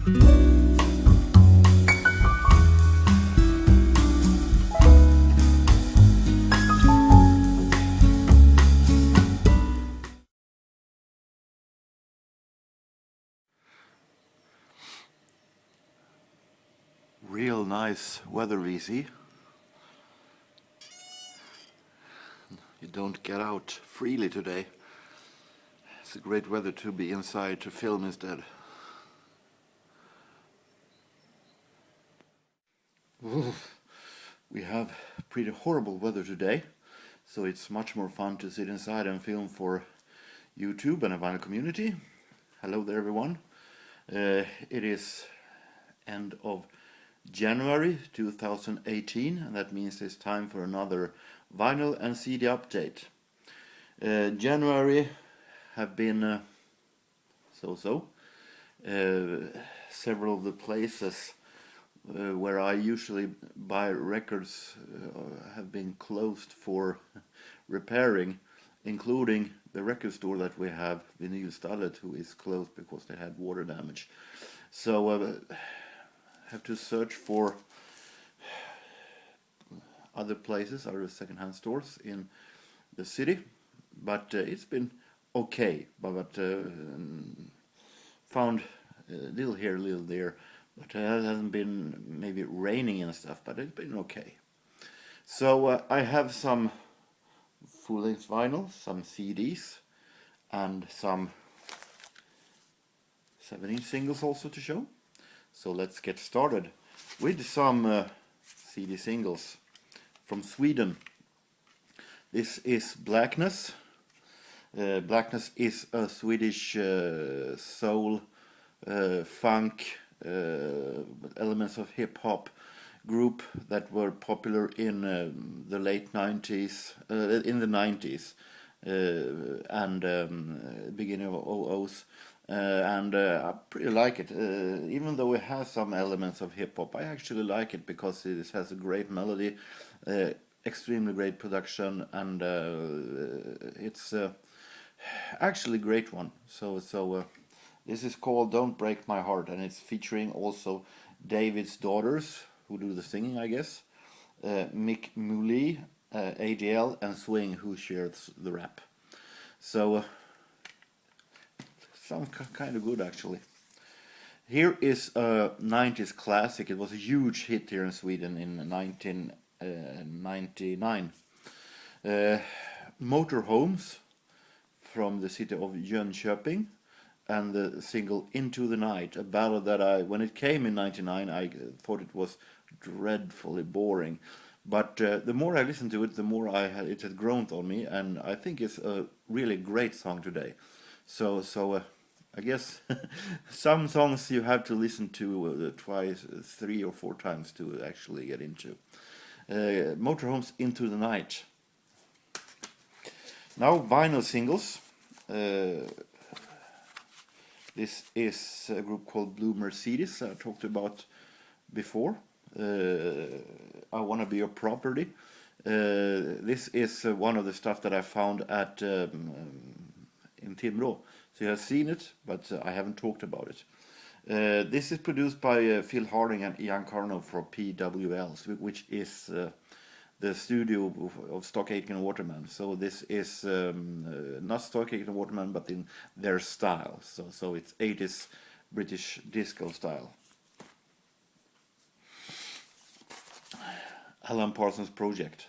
Real nice weather, VC. You don't get out freely today. It's a great weather to be inside to film instead. Oof. We have pretty horrible weather today, so it's much more fun to sit inside and film for YouTube and a vinyl community. Hello there, everyone. It is end of January 2018, and that means it's time for another vinyl and CD update. January have been so-so. Several of the places where I usually buy records have been closed for repairing, including the record store that we have, Vinyl Stallet, who is closed because they had water damage. So have to search for other places, other second-hand stores in the city, but it's been okay. But found a little here, a little there, but it hasn't been maybe raining and stuff, but it's been okay. So I have some full-length vinyl, some CDs, and some 7-inch singles also to show. So let's get started with some CD singles from Sweden. This is Blackness. Blackness is a Swedish soul, funk, elements of hip-hop group that were popular in the late 90s, in the 90s and beginning of 00s. And I pretty like it, even though it has some elements of hip-hop. I actually like it because it has a great melody, extremely great production, and it's actually a great one. So this is called Don't Break My Heart, and it's featuring also David's daughters, who do the singing, I guess, Mick Mooley, ADL, and Swing, who shares the rap. So sounds kind of good, actually. Here is a 90s classic. It was a huge hit here in Sweden in 1999. Motorhomes from the city of Jönköping, and the single Into the Night, a ballad that when it came in 99, I thought it was dreadfully boring. But the more I listened to it, the more it had grown on me, and I think it's a really great song today. So I guess some songs you have to listen to twice, 3 or 4 times to actually get into. Motorhomes, Into the Night. Now vinyl singles. This is a group called Blue Mercedes I talked about before. I Wanna Be Your Property. This is one of the stuff that I found at in Timrå. So you have seen it, but I haven't talked about it. This is produced by Phil Harding and Ian Carno for PWL, which is the studio of Stock Aitken and Waterman. So this is not Stock Aitken and Waterman, but in their style. So it's 80s British disco style. Alan Parsons Project,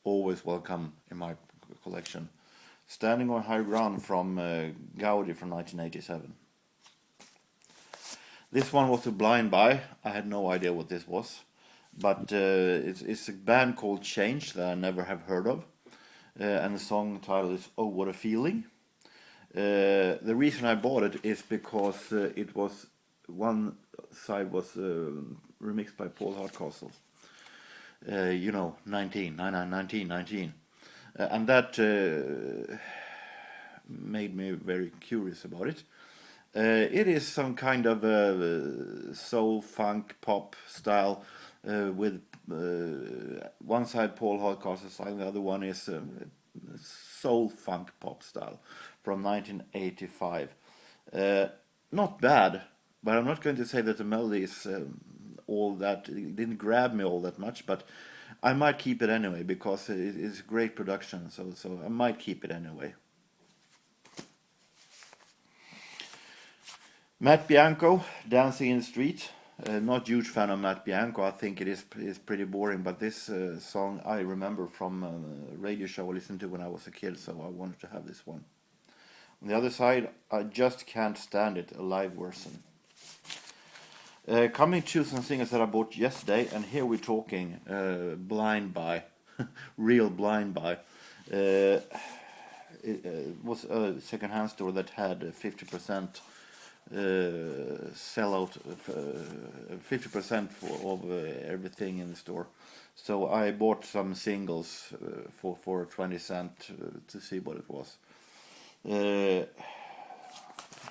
always welcome in my collection. Standing on High Ground from Gaudi from 1987. This one was a blind buy. I had no idea what this was, but it's a band called Change that I never have heard of, and the song title is Oh What a Feeling. The reason I bought it is because it was one side was remixed by Paul Hardcastle. 19, and that made me very curious about it. It is some kind of soul, funk, pop style with one side Paul Hardcastle style, the other one is soul, funk, pop style from 1985. Not bad, But I'm not going to say that the melody is all that, it didn't grab me all that much, but I might keep it anyway because it's great production, so I might keep it anyway. Matt Bianco, Dancing in the Street. Not huge fan of Matt Bianco. I think it is pretty boring, but this song I remember from a radio show I listened to when I was a kid, so I wanted to have this one. On the other side, I Just Can't Stand It, a live version. Coming to some singers that I bought yesterday, and here we're talking blind buy, real blind buy. It was a second-hand store that had 50% sellout, 50% of everything in the store. So I bought some singles for 20 cents to see what it was.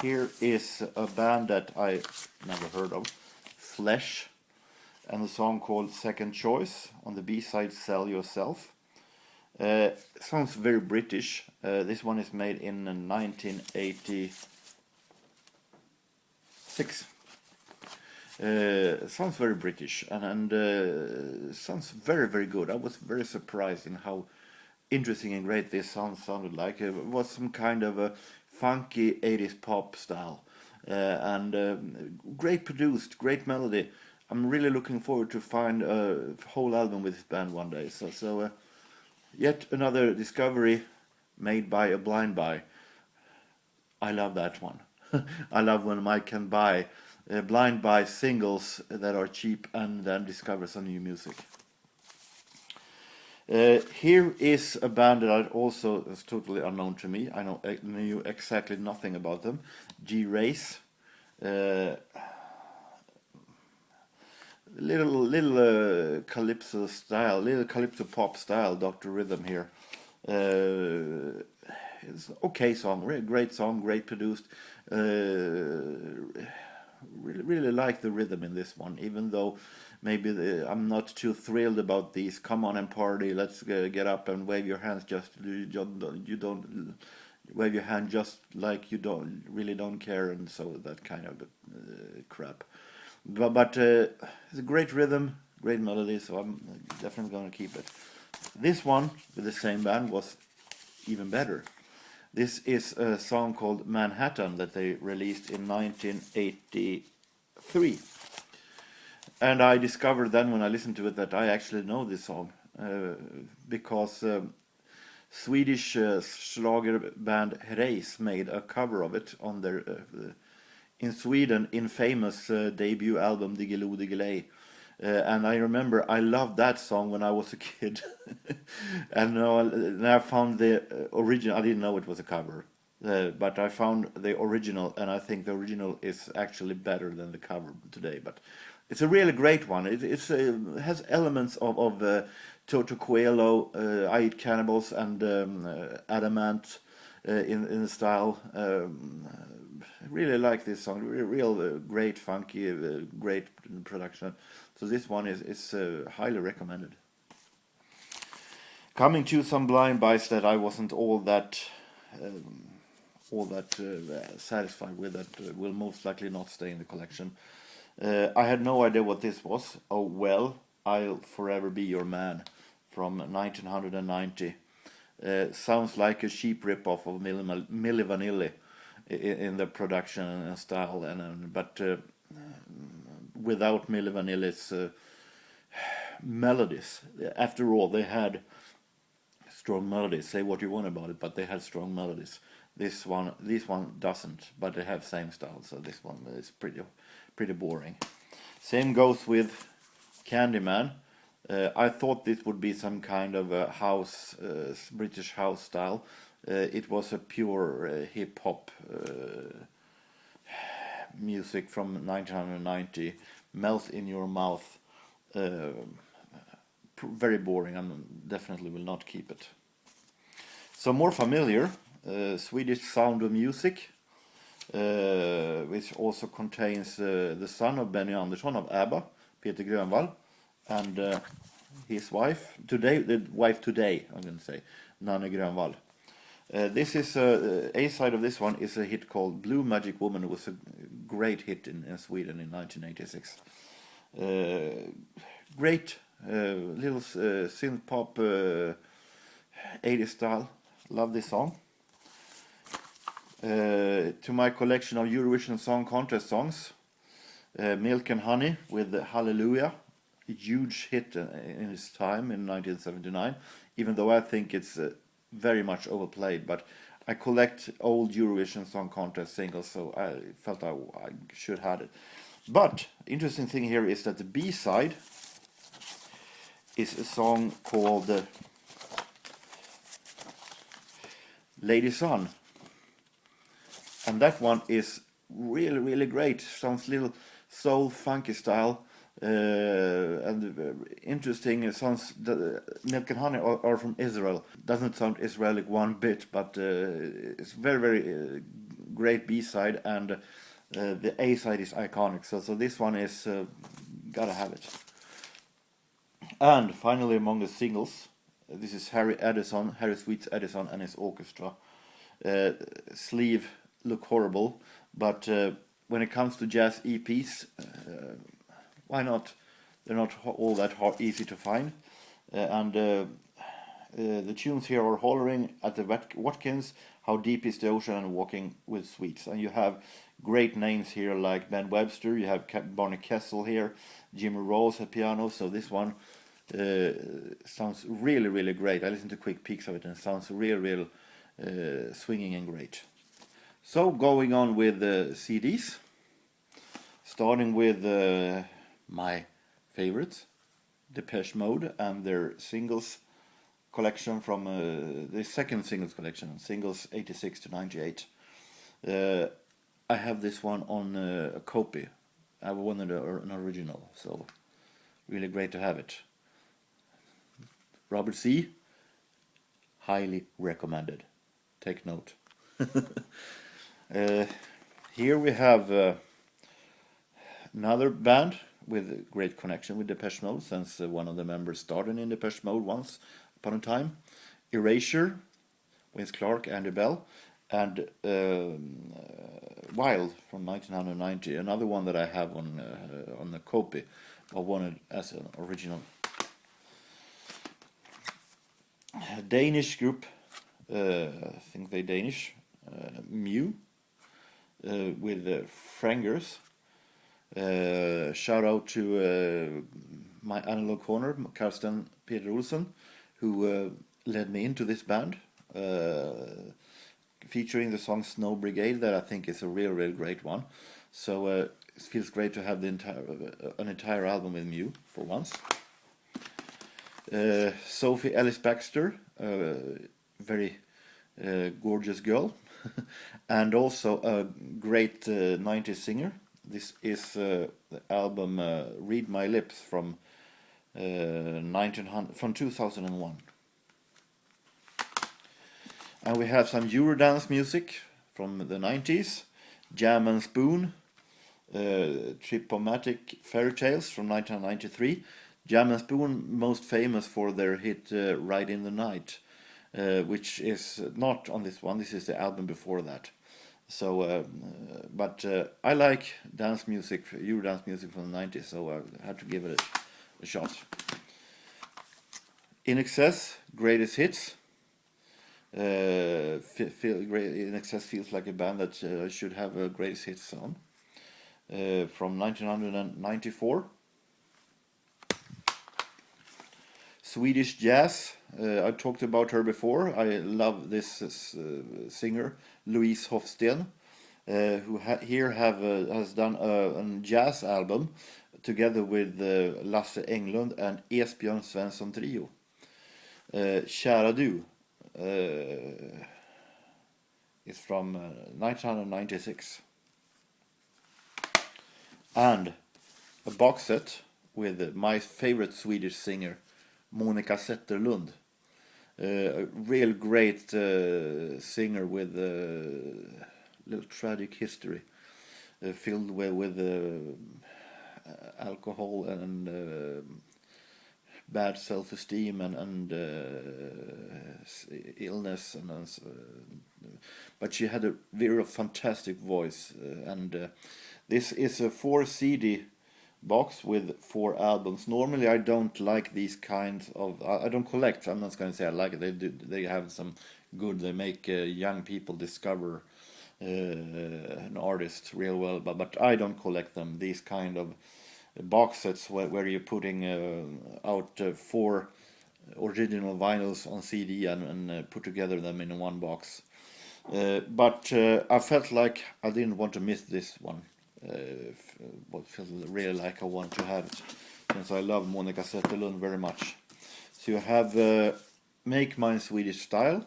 Here is a band that I never heard of, Flesh, and a song called Second Choice. On the B-side, Sell Yourself. Sounds very British. This one is made in 1986. Sounds very British and sounds very, very good. I was very surprised in how interesting and great this sounded like. It was some kind of a funky 80s pop style. And great produced, great melody. I'm really looking forward to find a whole album with this band one day. So yet another discovery made by a blind buy. I love that one. I love when I can buy blind buy singles that are cheap and then discover some new music. Here is a band that also is totally unknown to me. I knew exactly nothing about them. G-Race. Little calypso style, little calypso pop style, Dr. Rhythm here. It's an okay song, great song, great produced. Really like the rhythm in this one, even though maybe I'm not too thrilled about these come on and party, let's get up and wave your hands, you don't wave your hand just like you really don't care, and so that kind of crap. But it's a great rhythm, great melody, so I'm definitely going to keep it. This one with the same band was even better. This is a song called Manhattan that they released in 1983. And I discovered then when I listened to it that I actually know this song because Swedish Schlager band Herreys made a cover of it on their in Sweden infamous debut album Diggiloo Diggiley. And I remember I loved that song when I was a kid. And now I found the original. I didn't know it was a cover, but I found the original, and I think the original is actually better than the cover today. But it's a really great one. It has elements of Toto Coelho, I Eat Cannibals, and Adamant in the style. I really like this song. Real great, funky, great production. So this one is highly recommended. Coming to some blind buys that I wasn't all that satisfied with, that will most likely not stay in the collection. I had no idea what this was. Oh well, I'll Forever Be Your Man from 1990. Sounds like a cheap rip-off of Milli Vanilli in the production and style, but without Milli Vanilli's melodies. After all, they had strong melodies. Say what you want about it, but they had strong melodies. This one doesn't, but they have same style. So this one is pretty boring. Same goes with Candyman. I thought this would be some kind of a house, British house style. It was a pure hip hop music from 1990. Melt in Your Mouth. Very boring, and definitely will not keep it. So more familiar, Swedish Sound of Music, which also contains the son of Benny Andersson of ABBA, Peter Grönvall, and his wife today, I'm going to say, Nanne Grönvall. This is A side of this one is a hit called Blue Magic Woman. It was a great hit in Sweden in 1986. Great little synth pop 80s style. Love this song. To my collection of Eurovision Song Contest songs, Milk and Honey with Hallelujah, a huge hit in its time in 1979, even though I think it's very much overplayed, but I collect old Eurovision Song Contest singles, so I felt I should have it. But interesting thing here is that the B-side is a song called Lady Sun. And that one is really, really great. Sounds little soul, funky style, and interesting. It sounds. Milk and Honey are from Israel. Doesn't sound Israeli one bit, but it's very, very great B-side, and the A-side is iconic. So this one is gotta have it. And finally, among the singles, this is Harry Sweet's Edison, and his orchestra. Sleeve look horrible, but when it comes to jazz EPs, why not? They're not all that easy to find, and the tunes here are Hollering at the Watkins, How Deep is the Ocean, and Walking with Sweets. And you have great names here like Ben Webster, you have Barney Kessel here, Jimmy Rolls at piano, so this one sounds really, really great. I listened to quick peeks of it, and it sounds real swinging and great. So going on with CDs, starting with my favorites, Depeche Mode and their singles collection from the second singles collection, singles 86 to 98. I have this one on a copy. I wanted an original, so really great to have it. Robert C. Highly recommended. Take note. Here we have another band with a great connection with Depeche Mode, since one of the members started in Depeche Mode once upon a time. Erasure, Vince Clarke, Andy Bell, and Wild from 1990. Another one that I have on the copy, I wanted as an original. Danish group, I think they're Danish, Mew, with Frangers. Shout out to my analog corner, Karsten Peter Olsen, who led me into this band, featuring the song Snow Brigade, that I think is a real great one. So it feels great to have an entire album with Mew for once. Sophie Ellis Baxter, very gorgeous girl, and also a great 90s singer. This is the album Read My Lips from 2001. And we have some Eurodance music from the 90s. Jam and Spoon, Tripomatic Fairy Tales from 1993. Jam and Spoon, most famous for their hit Ride in the Night, which is not on this one. This is the album before that. So, but I like dance music, Eurodance music from the 90s, so I had to give it a shot. In Excess, Greatest Hits. In Excess feels like a band that should have a Greatest Hits song from 1994. Swedish Jazz, I talked about her before. I love this singer, Louise Hofsten, who has done a jazz album together with Lasse Englund and Esbjörn Svensson Trio. Kära Du is from 1996. And a box set with my favorite Swedish singer, Monica Zetterlund, a real great singer with a little tragic history, filled with alcohol and bad self-esteem and illness, but she had a very fantastic voice, and this is a 4 CD box with 4 albums. Normally I don't like these kinds of, I don't collect, I'm not going to say I like it, they have some good, they make young people discover an artist real well, but I don't collect them, these kind of box sets where you're putting out 4 original vinyls on CD and put together them in one box. But I felt like I didn't want to miss this one. But felt really like I want to have it, since I love Monica Zetterlund very much. So you have Make Mine Swedish Style,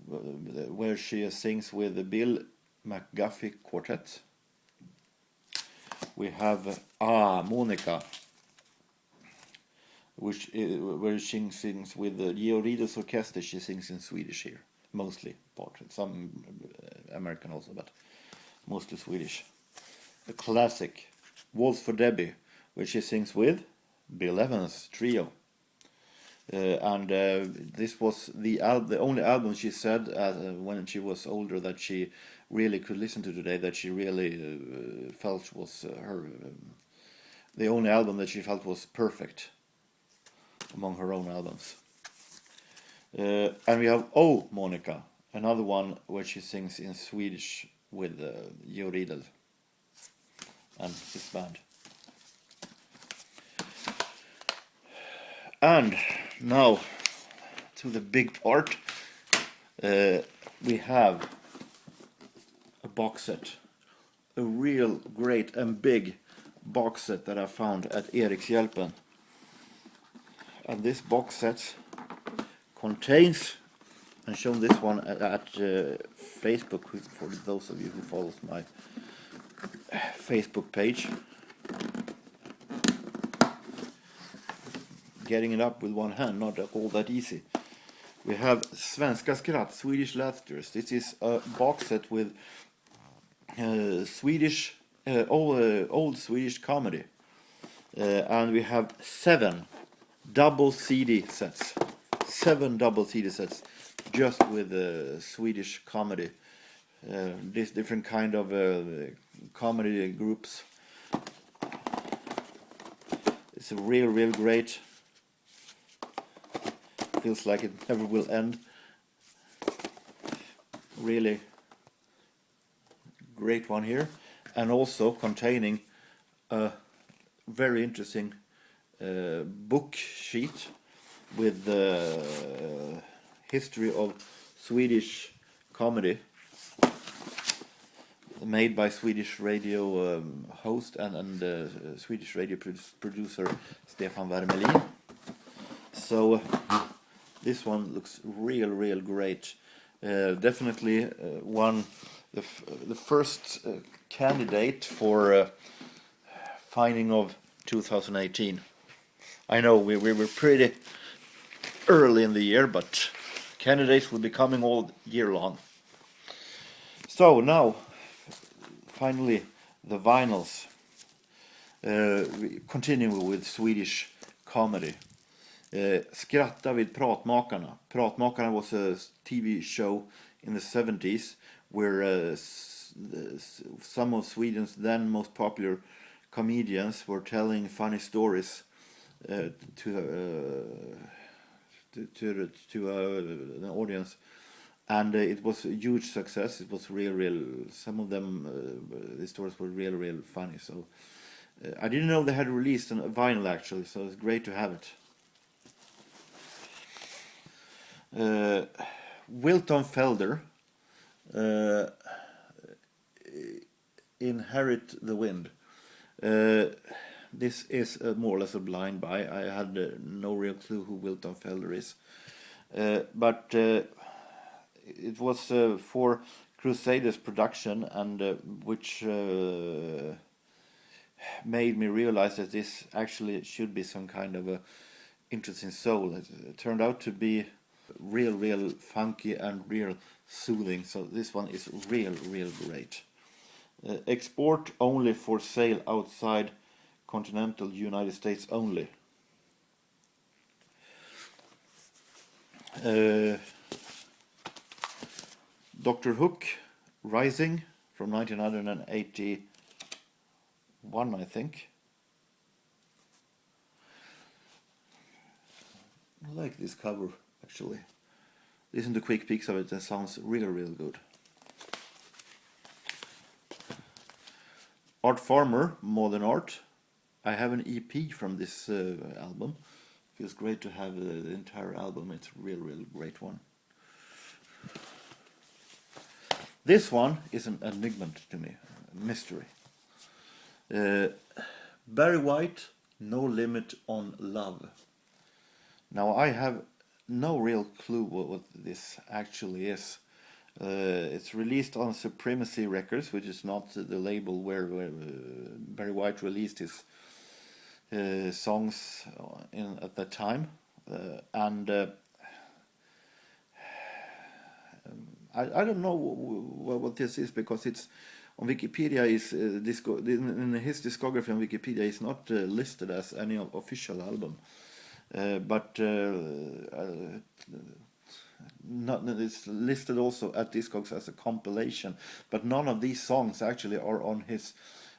where she sings with the Bill McGuffey Quartet. We have Monica, where she sings with the JorgenS Orchestra. She sings in Swedish here, mostly, some American also, but mostly Swedish. The classic Waltz for Debbie, where she sings with Bill Evans Trio. And this was the only album she said when she was older that she really could listen to today, that she really felt was the only album that she felt was perfect among her own albums. And we have Oh Monica, another one where she sings in Swedish with Jo Riedel and his band. And now to the big part. We have a box set, a real great and big box set that I found at Erikshjälpen. And this box set contains, and shown this one at Facebook for those of you who follows my Facebook page. Getting it up with one hand, not all that easy. We have Svenska Skratt, Swedish Laughters. This is a box set with old Swedish comedy. And we have 7 double CD sets. 7 double CD sets just with Swedish comedy. These different kind of comedy groups. It's a real great. Feels like it never will end. Really great one here, and also containing a very interesting book sheet with the history of Swedish comedy, made by Swedish radio host and Swedish radio producer Stefan Wermelin. So this one looks real great. Definitely the first candidate for finding of 2018. I know we were pretty early in the year, but candidates will be coming all year long. So now, finally, the vinyls. Continuing with Swedish comedy. Skratta vid Pratmakarna. Pratmakarna was a TV show in the 70s where some of Sweden's then most popular comedians were telling funny stories to an audience, and it was a huge success. It was real. Some of them, the stories were real funny. So I didn't know they had released a vinyl actually, so it's great to have it. Wilton Felder, Inherit the Wind. This is more or less a blind buy. I had no real clue who Wilton Felder is, but it was for Crusaders production, and which made me realize that this actually should be some kind of a interesting soul. It turned out to be real funky and real soothing. So this one is real great. Export only, for sale outside continental United States only. Dr. Hook, Rising, from 1981, I think. I like this cover, actually. Listen to quick peeks of it, that sounds really, really good. Art Farmer, Modern Art. I have an EP from this album. Feels great to have the entire album. It's a really, really great one. This one is an enigma to me, a mystery. Barry White, No Limit on Love. Now I have no real clue what this actually is. It's released on Supremacy Records, which is not the label where Barry White released his songs at that time, and I don't know what this is, because it's on Wikipedia. Is in his discography on Wikipedia is not listed as any official album, but it's listed also at Discogs as a compilation. But none of these songs actually are on his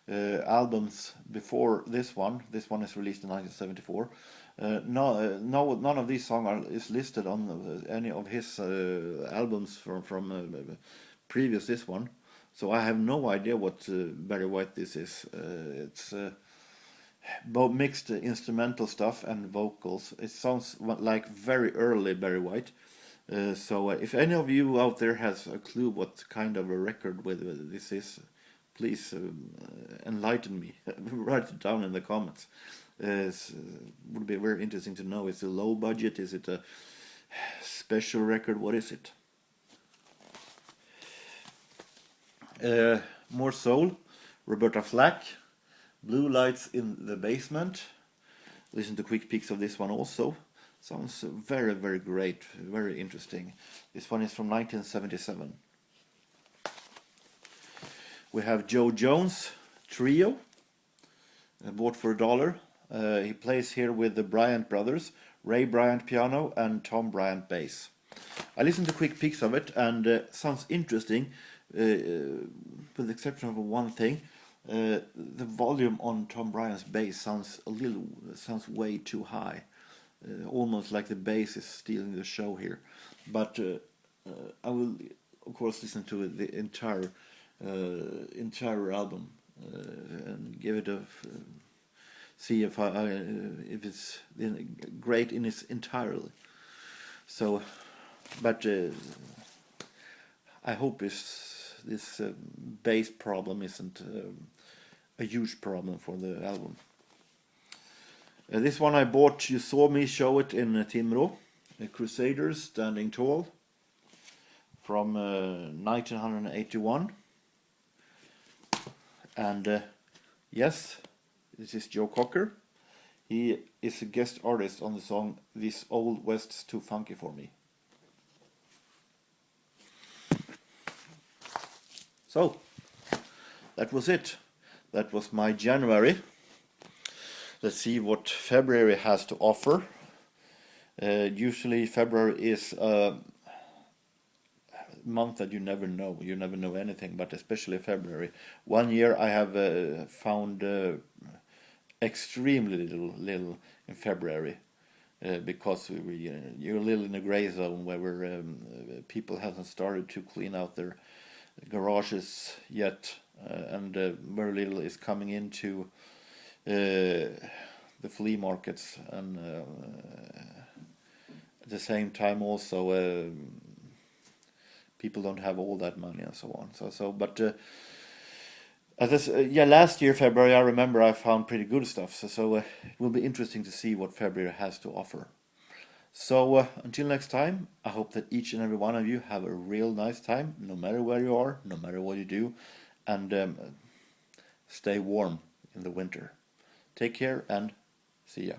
albums before this one. This one is released in 1974. None of these songs is listed on any of his albums from previous this one. So I have no idea what Barry White this is. It's both mixed instrumental stuff and vocals. It sounds like very early Barry White. So if any of you out there has a clue what kind of a record with this is, please enlighten me. Write it down in the comments. Would be very interesting to know. Is it a low budget? Is it a special record? What is it? More soul. Roberta Flack, Blue Lights in the Basement. Listen to quick peeks of this one also. Sounds very, very great, very interesting. This one is from 1977. We have Joe Jones Trio, bought for $1. He plays here with the Bryant brothers, Ray Bryant piano and Tom Bryant bass. I listened to quick peeks of it, and sounds interesting, with the exception of one thing. The volume on Tom Bryant's bass sounds way too high. Almost like the bass is stealing the show here. But I will, of course, listen to the entire album and give it a see if it's great in its entirely. So, but I hope this bass problem isn't a huge problem for the album. This one I bought. You saw me show it in Timrå, Crusaders Standing Tall, from 1981. And yes, this is Joe Cocker. He is a guest artist on the song This Old West's Too Funky For Me. So, that was it. That was my January. Let's see what February has to offer. Usually February is a month that you never know. You never know anything, but especially February. One year I have found extremely little in February, because you're a little in a gray zone where people haven't started to clean out their garages yet, and very little is coming into the flea markets, and at the same time also people don't have all that money and so on. But last year February, I remember I found pretty good stuff. So it will be interesting to see what February has to offer. So until next time, I hope that each and every one of you have a real nice time, no matter where you are, no matter what you do, and stay warm in the winter. Take care and see ya.